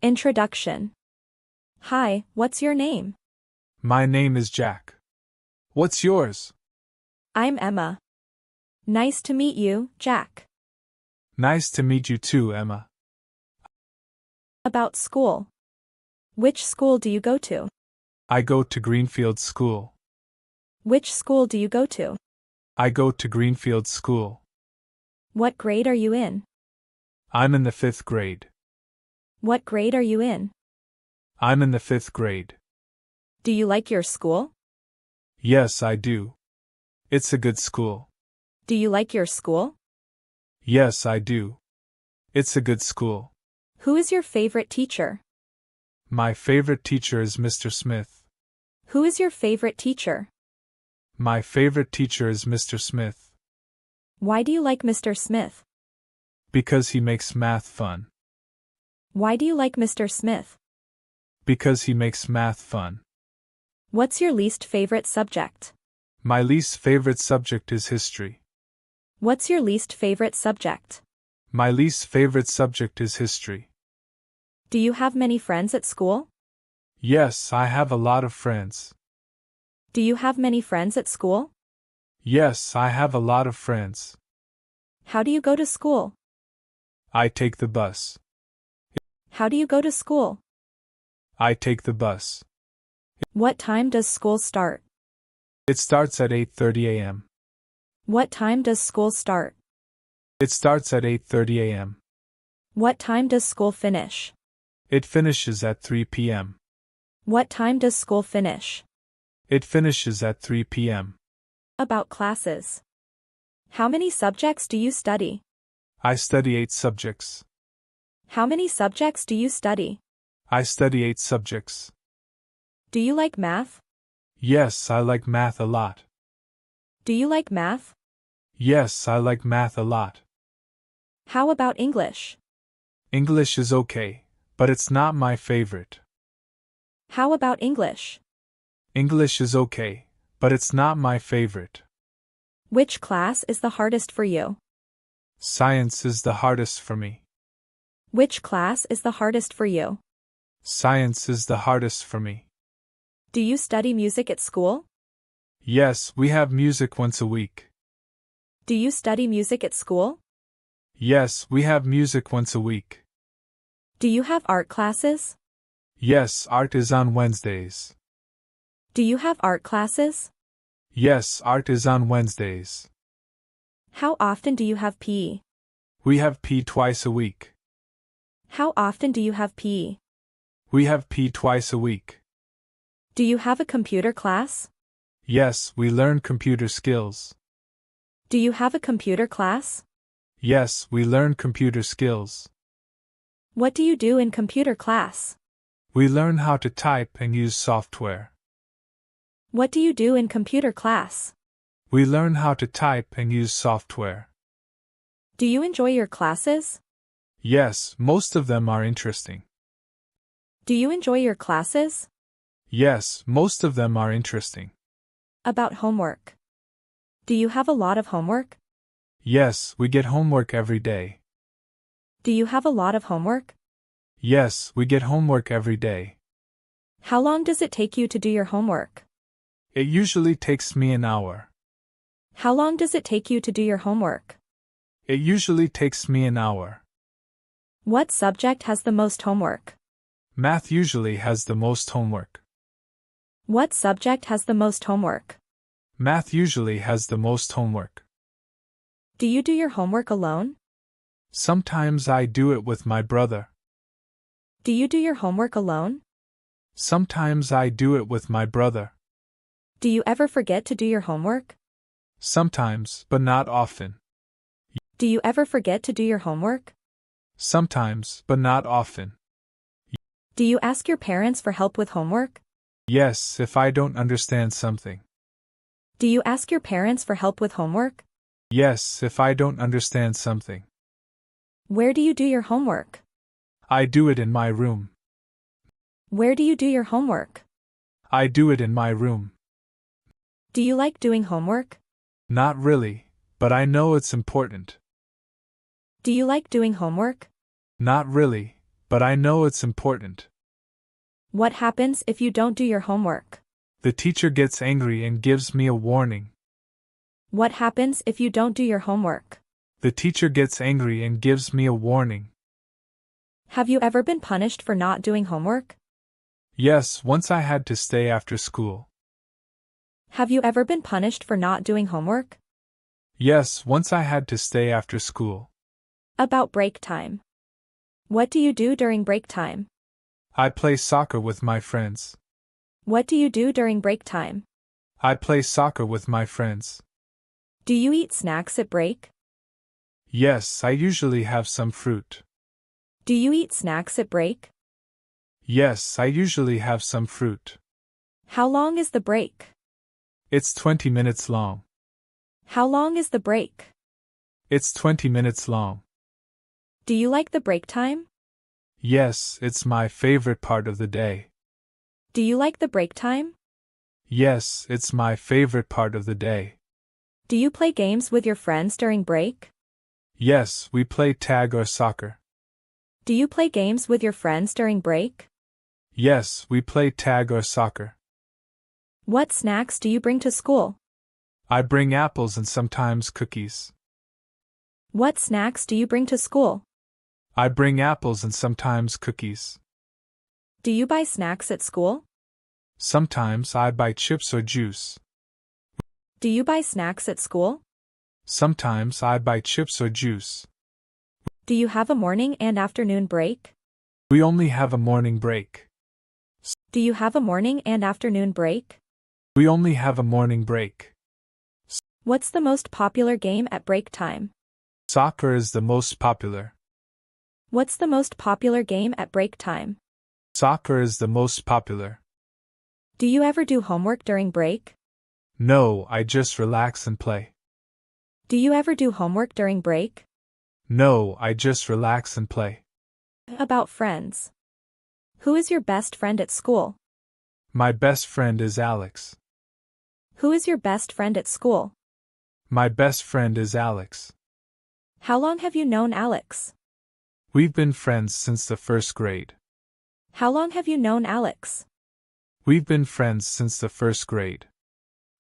Introduction. Hi, what's your name? My name is Jack. What's yours? I'm Emma. Nice to meet you, Jack. Nice to meet you too, Emma. About school. Which school do you go to? I go to Greenfield School. Which school do you go to? I go to Greenfield School. What grade are you in? I'm in the 5th grade. What grade are you in? I'm in the 5th grade. Do you like your school? Yes, I do. It's a good school. Do you like your school? Yes, I do. It's a good school. Who is your favorite teacher? My favorite teacher is Mr. Smith. Who is your favorite teacher? My favorite teacher is Mr. Smith. Why do you like Mr. Smith? Because he makes math fun. Why do you like Mr. Smith? Because he makes math fun. What's your least favorite subject? My least favorite subject is history. What's your least favorite subject? My least favorite subject is history. Do you have many friends at school? Yes, I have a lot of friends. Do you have many friends at school? Yes, I have a lot of friends. How do you go to school? I take the bus. How do you go to school? I take the bus. What time does school start? It starts at 8:30 a.m. What time does school start? It starts at 8:30 a.m. What time does school finish? It finishes at 3 p.m. What time does school finish? It finishes at 3 p.m. About classes. How many subjects do you study? I study 8 subjects. How many subjects do you study? I study 8 subjects. Do you like math? Yes, I like math a lot. Do you like math? Yes, I like math a lot. How about English? English is okay, but it's not my favorite. How about English? English is okay, but it's not my favorite. Which class is the hardest for you? Science is the hardest for me. Which class is the hardest for you? Science is the hardest for me. Do you study music at school? Yes, we have music once a week. Do you study music at school? Yes, we have music once a week. Do you have art classes? Yes, art is on Wednesdays. Do you have art classes? Yes, art is on Wednesdays. How often do you have PE? We have P twice a week. How often do you have PE? We have P twice a week. Do you have a computer class? Yes, we learn computer skills. Do you have a computer class? Yes, we learn computer skills. What do you do in computer class? We learn how to type and use software. What do you do in computer class? We learn how to type and use software. Do you enjoy your classes? Yes, most of them are interesting. Do you enjoy your classes? Yes, most of them are interesting. About homework. Do you have a lot of homework? Yes, we get homework every day. Do you have a lot of homework? Yes, we get homework every day. How long does it take you to do your homework? It usually takes me an hour. How long does it take you to do your homework? It usually takes me an hour. What subject has the most homework? Math usually has the most homework. What subject has the most homework? Math usually has the most homework. Do you do your homework alone? Sometimes I do it with my brother. Do you do your homework alone? Sometimes I do it with my brother. Do you ever forget to do your homework? Sometimes, but not often. Do you ever forget to do your homework? Sometimes, but not often. Do you ask your parents for help with homework? Yes, if I don't understand something. Do you ask your parents for help with homework? Yes, if I don't understand something. Where do you do your homework? I do it in my room. Where do you do your homework? I do it in my room. Do you like doing homework? Not really, but I know it's important. Do you like doing homework? Not really, But I know it's important. What happens if you don't do your homework? The teacher gets angry and gives me a warning. What happens if you don't do your homework? The teacher gets angry and gives me a warning. Have you ever been punished for not doing homework? Yes, once I had to stay after school. Have you ever been punished for not doing homework? Yes, once I had to stay after school. About break time. What do you do during break time? I play soccer with my friends. What do you do during break time? I play soccer with my friends. Do you eat snacks at break? Yes, I usually have some fruit. Do you eat snacks at break? Yes, I usually have some fruit. How long is the break? It's 20 minutes long. How long is the break? It's 20 minutes long. Do you like the break time? Yes, it's my favorite part of the day. Do you like the break time? Yes, it's my favorite part of the day. Do you play games with your friends during break? Yes, we play tag or soccer. Do you play games with your friends during break? Yes, we play tag or soccer. What snacks do you bring to school? I bring apples and sometimes cookies. What snacks do you bring to school? I bring apples and sometimes cookies. Do you buy snacks at school? Sometimes I buy chips or juice. Do you buy snacks at school? Sometimes I buy chips or juice. Do you have a morning and afternoon break? We only have a morning break. Do you have a morning and afternoon break? We only have a morning break. What's the most popular game at break time? Soccer is the most popular. What's the most popular game at break time? Soccer is the most popular. Do you ever do homework during break? No, I just relax and play. Do you ever do homework during break? No, I just relax and play. About friends. Who is your best friend at school? My best friend is Alex. Who is your best friend at school? My best friend is Alex. How long have you known Alex? We've been friends since the first grade. How long have you known Alex? We've been friends since the first grade.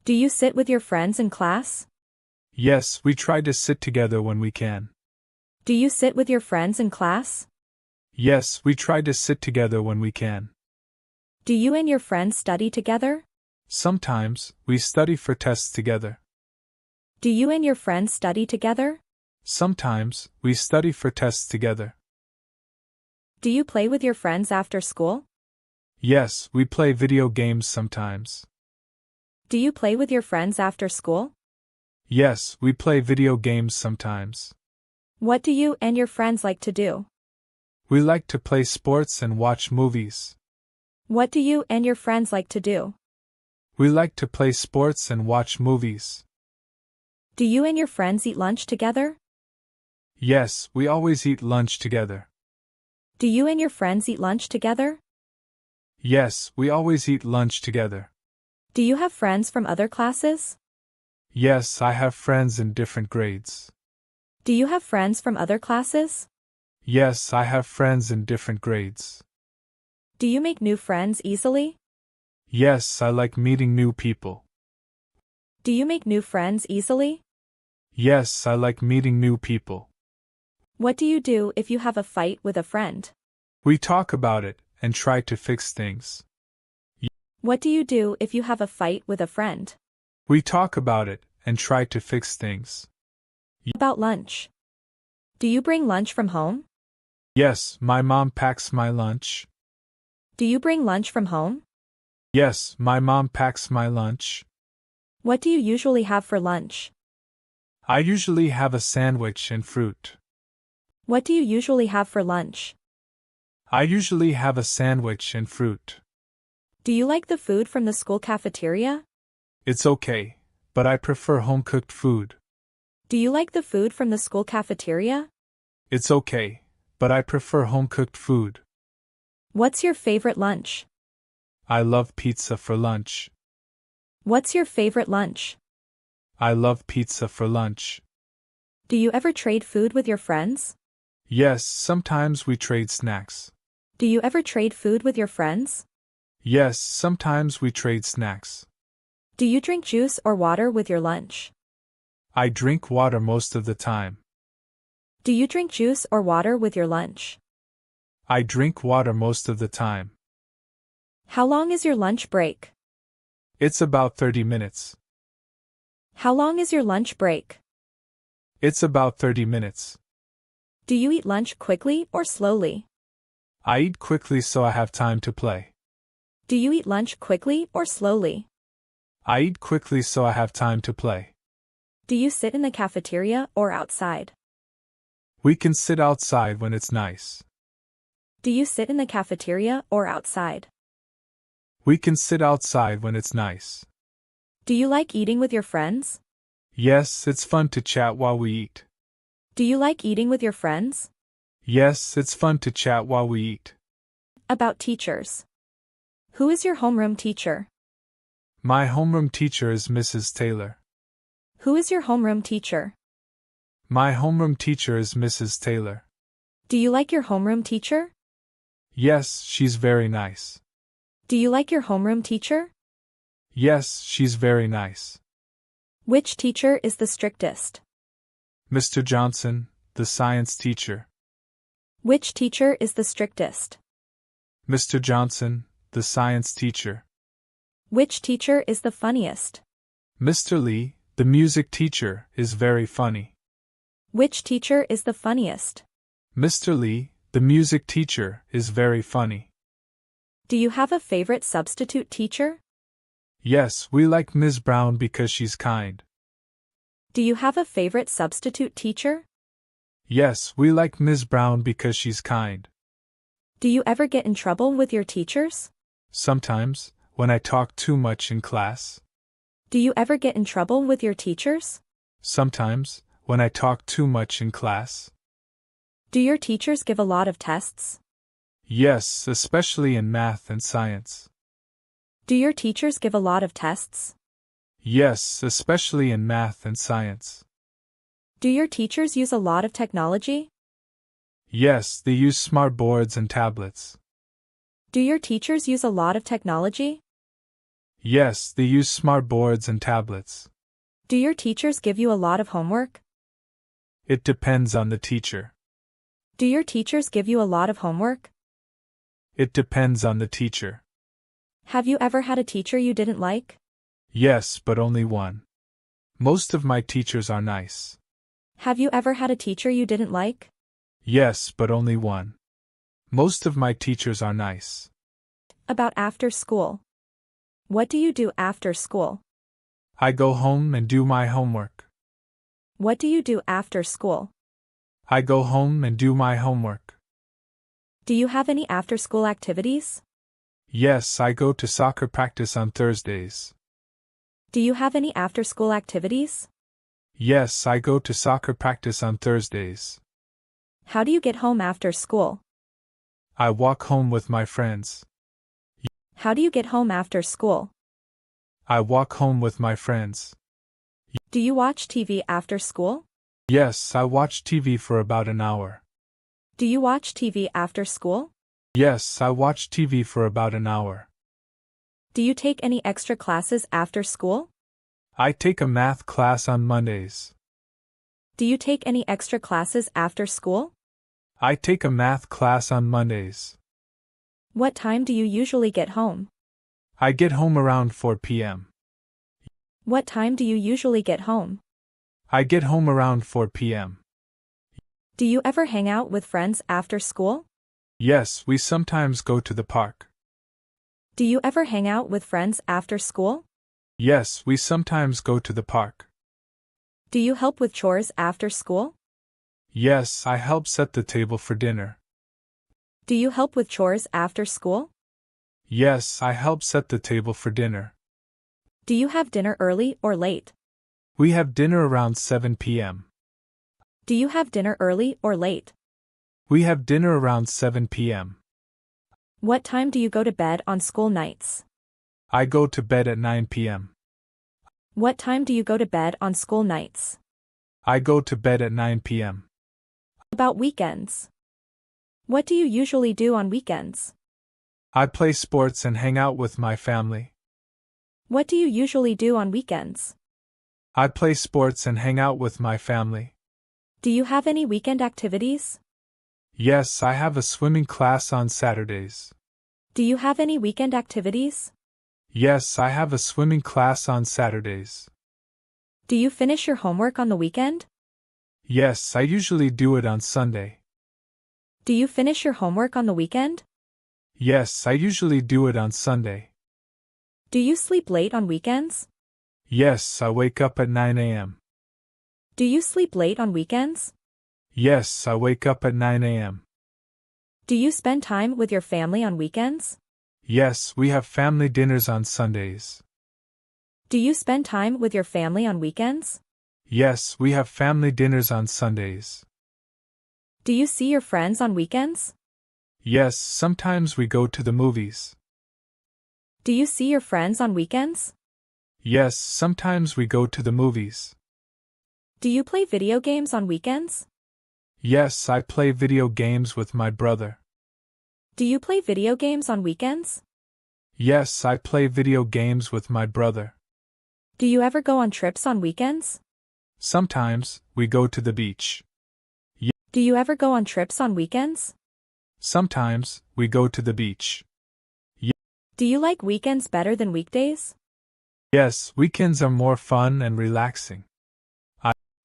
Do you sit with your friends in class? Yes, we try to sit together when we can. Do you sit with your friends in class? Yes, we try to sit together when we can. Do you and your friends study together? Sometimes, we study for tests together. Do you and your friends study together? Sometimes, we study for tests together. Do you play with your friends after school? Yes, we play video games sometimes. Do you play with your friends after school? Yes, we play video games sometimes. What do you and your friends like to do? We like to play sports and watch movies. What do you and your friends like to do? We like to play sports and watch movies. Do you and your friends eat lunch together? Yes, we always eat lunch together. Do you and your friends eat lunch together? Yes, we always eat lunch together. Do you have friends from other classes? Yes, I have friends in different grades. Do you have friends from other classes? Yes, I have friends in different grades. Do you make new friends easily? Yes, I like meeting new people. Do you make new friends easily? Yes, I like meeting new people. What do you do if you have a fight with a friend? We talk about it and try to fix things. What do you do if you have a fight with a friend? We talk about it and try to fix things. About lunch. Do you bring lunch from home? Yes, my mom packs my lunch. Do you bring lunch from home? Yes, my mom packs my lunch. What do you usually have for lunch? I usually have a sandwich and fruit. What do you usually have for lunch? I usually have a sandwich and fruit. Do you like the food from the school cafeteria? It's okay, but I prefer home-cooked food. Do you like the food from the school cafeteria? It's okay, but I prefer home-cooked food. What's your favorite lunch? I love pizza for lunch. What's your favorite lunch? I love pizza for lunch. Do you ever trade food with your friends? Yes, sometimes we trade snacks. Do you ever trade food with your friends? Yes, sometimes we trade snacks. Do you drink juice or water with your lunch? I drink water most of the time. Do you drink juice or water with your lunch? I drink water most of the time. How long is your lunch break? It's about 30 minutes. How long is your lunch break? It's about 30 minutes. Do you eat lunch quickly or slowly? I eat quickly so I have time to play. Do you eat lunch quickly or slowly? I eat quickly so I have time to play. Do you sit in the cafeteria or outside? We can sit outside when it's nice. Do you sit in the cafeteria or outside? We can sit outside when it's nice. Do you like eating with your friends? Yes, it's fun to chat while we eat. Do you like eating with your friends? Yes, it's fun to chat while we eat. About teachers. Who is your homeroom teacher? My homeroom teacher is Mrs. Taylor. Who is your homeroom teacher? My homeroom teacher is Mrs. Taylor. Do you like your homeroom teacher? Yes, she's very nice. Do you like your homeroom teacher? Yes, she's very nice. Which teacher is the strictest? Mr. Johnson, the science teacher. Which teacher is the strictest? Mr. Johnson, the science teacher. Which teacher is the funniest? Mr. Lee, the music teacher, is very funny. Which teacher is the funniest? Mr. Lee, the music teacher, is very funny. Do you have a favorite substitute teacher? Yes, we like Ms. Brown because she's kind. Do you have a favorite substitute teacher? Yes, we like Ms. Brown because she's kind. Do you ever get in trouble with your teachers? Sometimes, when I talk too much in class. Do you ever get in trouble with your teachers? Sometimes, when I talk too much in class. Do your teachers give a lot of tests? Yes, especially in math and science. Do your teachers give a lot of tests? Yes, especially in math and science. Do your teachers use a lot of technology? Yes, they use smart boards and tablets. Do your teachers use a lot of technology? Yes, they use smart boards and tablets. Do your teachers give you a lot of homework? It depends on the teacher. Do your teachers give you a lot of homework? It depends on the teacher. Have you ever had a teacher you didn't like? Yes, but only one. Most of my teachers are nice. Have you ever had a teacher you didn't like? Yes, but only one. Most of my teachers are nice. About after school. What do you do after school? I go home and do my homework. What do you do after school? I go home and do my homework. Do you have any after-school activities? Yes, I go to soccer practice on Thursdays. Do you have any after-school activities? Yes, I go to soccer practice on Thursdays. How do you get home after school? I walk home with my friends. How do you get home after school? I walk home with my friends. Do you watch TV after school? Yes, I watch TV for about an hour. Do you watch TV after school? Yes, I watch TV for about an hour. Do you take any extra classes after school? I take a math class on Mondays. Do you take any extra classes after school? I take a math class on Mondays. What time do you usually get home? I get home around 4 p.m. What time do you usually get home? I get home around 4 p.m. Do you ever hang out with friends after school? Yes, we sometimes go to the park. Do you ever hang out with friends after school? Yes, we sometimes go to the park. Do you help with chores after school? Yes, I help set the table for dinner. Do you help with chores after school? Yes, I help set the table for dinner. Do you have dinner early or late? We have dinner around 7 p.m. Do you have dinner early or late? We have dinner around 7 p.m. What time do you go to bed on school nights? I go to bed at 9 p.m. What time do you go to bed on school nights? I go to bed at 9 p.m. About weekends. What do you usually do on weekends? I play sports and hang out with my family. What do you usually do on weekends? I play sports and hang out with my family. Do you have any weekend activities? Yes, I have a swimming class on Saturdays. Do you have any weekend activities? Yes, I have a swimming class on Saturdays. Do you finish your homework on the weekend? Yes, I usually do it on Sunday. Do you finish your homework on the weekend? Yes, I usually do it on Sunday. Do you sleep late on weekends? Yes, I wake up at 9 a.m. Do you sleep late on weekends? Yes, I wake up at 9 a.m. Do you spend time with your family on weekends? Yes, we have family dinners on Sundays. Do you spend time with your family on weekends? Yes, we have family dinners on Sundays. Do you see your friends on weekends? Yes, sometimes we go to the movies. Do you see your friends on weekends? Yes, sometimes we go to the movies. Do you play video games on weekends? Yes, I play video games with my brother. Do you play video games on weekends? Yes, I play video games with my brother. Do you ever go on trips on weekends? Sometimes, we go to the beach. Do you ever go on trips on weekends? Sometimes, we go to the beach. Do you like weekends better than weekdays? Yes, weekends are more fun and relaxing.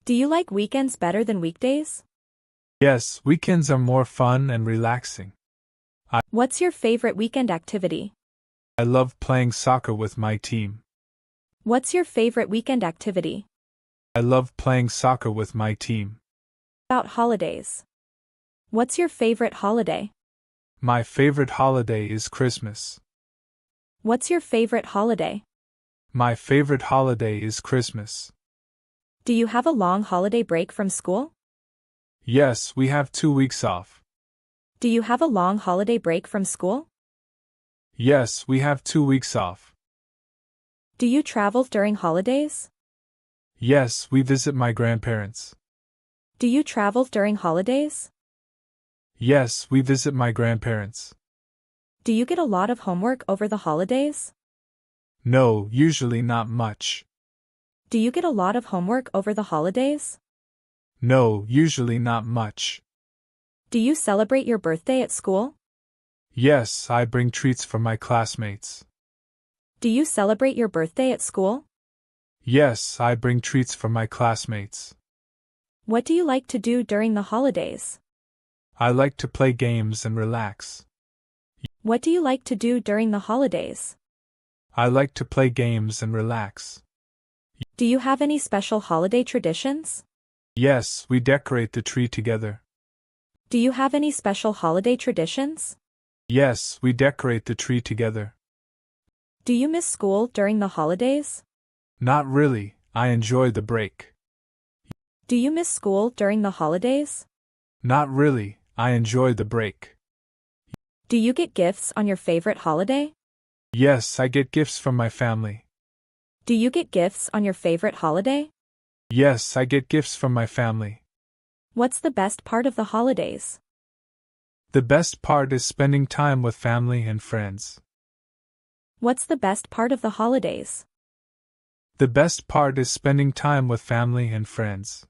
Do you like weekends better than weekdays? Yes, weekends are more fun and relaxing. What's your favorite weekend activity? I love playing soccer with my team. What's your favorite weekend activity? I love playing soccer with my team. About holidays. What's your favorite holiday? My favorite holiday is Christmas. What's your favorite holiday? My favorite holiday is Christmas. Do you have a long holiday break from school? Yes, we have 2 weeks off. Do you have a long holiday break from school? Yes, we have 2 weeks off. Do you travel during holidays? Yes, we visit my grandparents. Do you travel during holidays? Yes, we visit my grandparents. Do you get a lot of homework over the holidays? No, usually not much. Do you get a lot of homework over the holidays? No, usually not much. Do you celebrate your birthday at school? Yes, I bring treats for my classmates. Do you celebrate your birthday at school? Yes, I bring treats for my classmates. What do you like to do during the holidays? I like to play games and relax. What do you like to do during the holidays? I like to play games and relax. Do you have any special holiday traditions? Yes, we decorate the tree together. Do you have any special holiday traditions? Yes, we decorate the tree together. Do you miss school during the holidays? Not really, I enjoy the break. Do you miss school during the holidays? Not really, I enjoy the break. Do you get gifts on your favorite holiday? Yes, I get gifts from my family. Do you get gifts on your favorite holiday? Yes, I get gifts from my family. What's the best part of the holidays? The best part is spending time with family and friends. What's the best part of the holidays? The best part is spending time with family and friends.